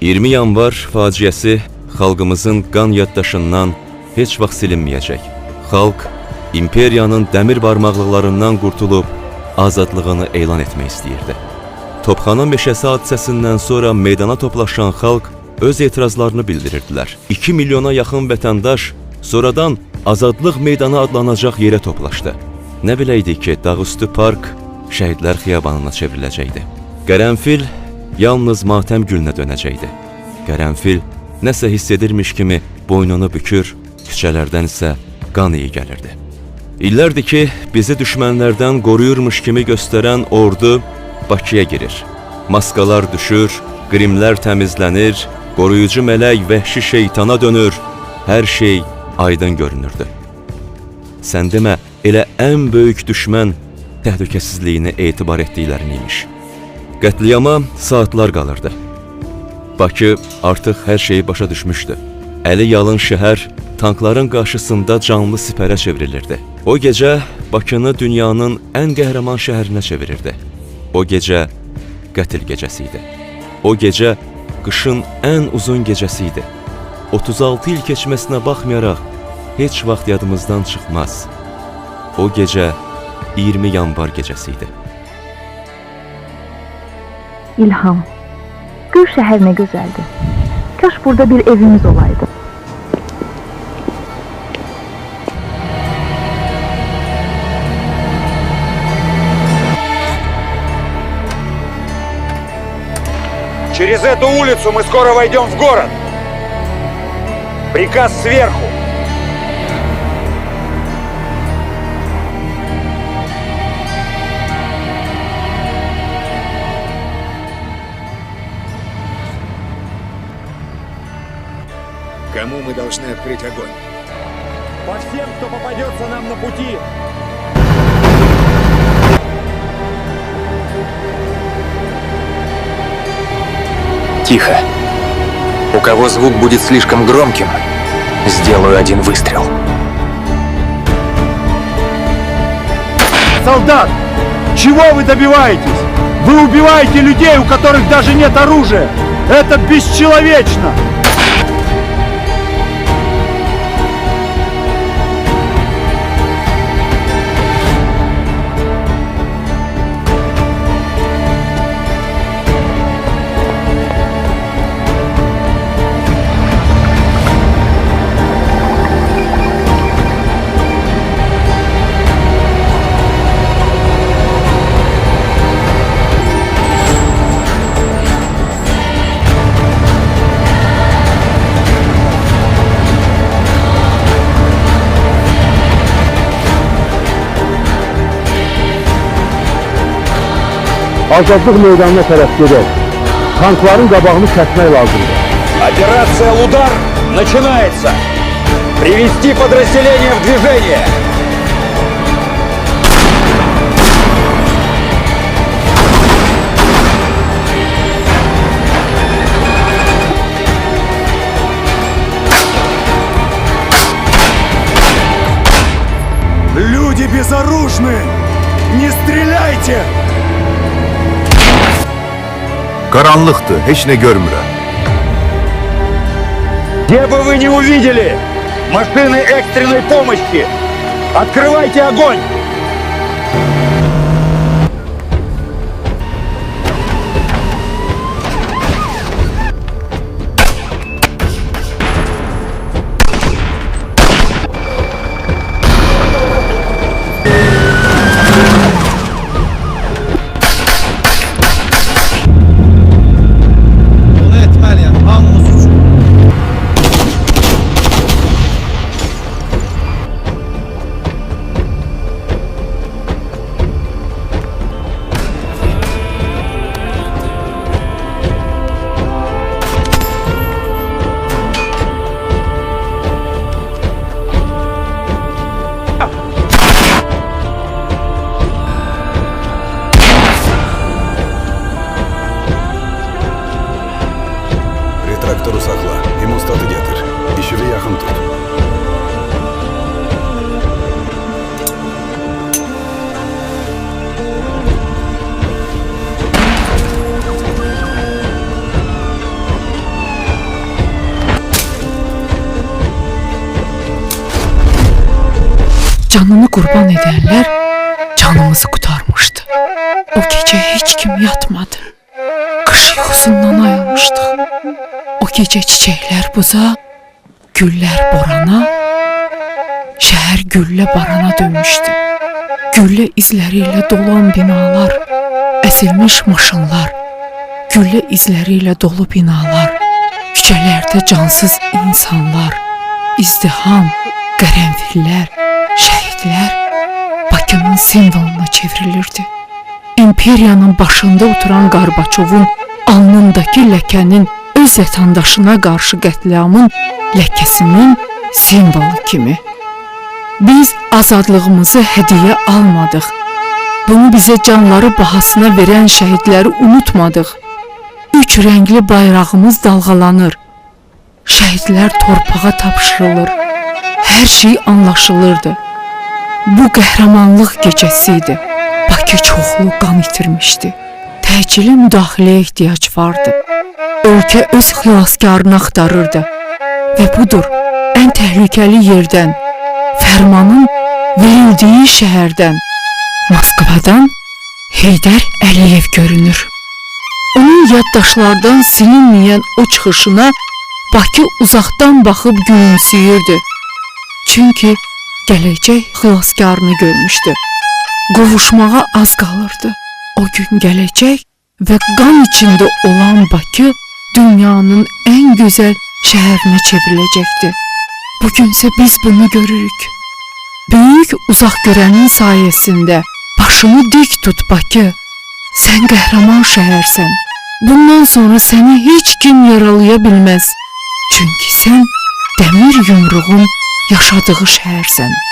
20 yanvar faciəsi xalqımızın qan yaddaşından heç vaxt silinməyəcək. Xalq imperiyanın dəmir barmaqlıqlarından qurtulub azadlığını elan etmək istəyirdi. Topxana meşəsi hadisəsindən sonra meydana toplaşan xalq öz etirazlarını bildirirdilər. 2 milyona yaxın vətəndaş sonradan Azadlıq meydanı adlanacaq yerə toplaşdı. Nə biləydik ki, Dağüstü Park Şəhidlər Xiyabanına çevriləcəkdi. Qərənfil yalnız matəm gülünə dönəcəkdi. Qərənfil nəsə hiss edirmiş kimi boynunu bükür, küçələrdən isə qan iyi gəlirdi. İllərdir ki, bizi düşmənlərdən qoruyurmuş kimi göstərən ordu Bakıya girir. Maskalar düşür, qrimlər təmizlənir, qoruyucu mələk vəhşi şeytana dönür, hər şey aydın görünürdü. Sən demə, elə ən böyük düşmən təhlükəsizliyini etibar etdiklərini imiş. Qətliyama saatlar qalırdı. Bakı artıq hər şeyi başa düşmüşdü. Əli yalın şəhər tankların qarşısında canlı sipərə çevrilirdi. O gecə Bakını dünyanın ən qəhrəman şəhərinə çevirirdi. O gecə qətl gecəsi idi. O gecə qışın ən uzun gecəsi idi. 36 il keçməsinə baxmayaraq heç vaxt yadımızdan çıxmaz. O gecə 20 yanvar gecəsi idi. İlham, gör şəhər nə gözəldir. Kaş burada bir evimiz olaydı. Через эту улицу мы скоро войдем в город. Приказ сверху. Кому мы должны открыть огонь? По всем, кто попадется нам на пути. Тихо. У кого звук будет слишком громким, сделаю один выстрел. Солдат! Чего вы добиваетесь? Вы убиваете людей, у которых даже нет оружия! Это бесчеловечно! Azadlıq meydanına tərəf gedək. Tankların qabağını kəsmək lazımdır. Операция «Удар» начинается. Привести подразделение в движение. Люди безоружны! Не стреляйте! Qaranlıqdır, heç nə görmürəm. Где бы вы ни увидели машины экстренной помощи, открывайте огонь! Traktoru saxla, hemostatı gətir. İşığı yaxın tut. Canını qurban edənlər canımızı qurtarmışdı. O gecə heç kim yatmadı. Qış yuxusundan ayılmışdıq. O gecə çiçəklər buza, güllər borana, şəhər güllə barana dönmüşdü. Güllə izləri ilə dolan binalar, əzilmiş maşınlar, güllə izləri ilə dolu binalar, küçələrdə cansız insanlar, izdiham, qərənfillər, şəhidlər Bakının simvoluna çevrilirdi. İmperiyanın başında oturan Qarbaçovun alnındakı ləkənin öz vətəndaşına qarşı qətliamın ləkəsinin simvolu kimi. Biz azadlığımızı hədiyyə almadıq. Bunu bizə canları bahasına verən şəhidləri unutmadıq. 3 rəngli bayrağımız dalğalanır. Şəhidlər torpağa tapşırılır. Hər şey anlaşılırdı. Bu qəhrəmanlıq gecəsi idi. Bakı çoxlu qan itirmişdi. Təcili müdaxiləyə ehtiyac vardı. Ölkə öz xilaskarını axtarırdı. Və budur, ən təhlükəli yerdən, fərmanın verildiyi şəhərdən, Moskvadan Heydər Əliyev görünür. Onun yaddaşlardan silinməyən o çıxışına Bakı uzaqdan baxıb gülümsüyürdü. Çünki gələcək xilaskarını görmüşdü. Qovuşmağa az qalırdı. O gün gələcək və qan içində olan Bakı dünyanın ən gözəl şəhərinə çevriləcəkdi. Bugünsə biz bunu görürük. Böyük uzaq görənin sayəsində başını dik tut Bakı. Sən qəhrəman şəhərsən. Bundan sonra səni heç kim yaralaya bilməz. Çünki sən dəmir yumruğun yaşadığı şəhərsən.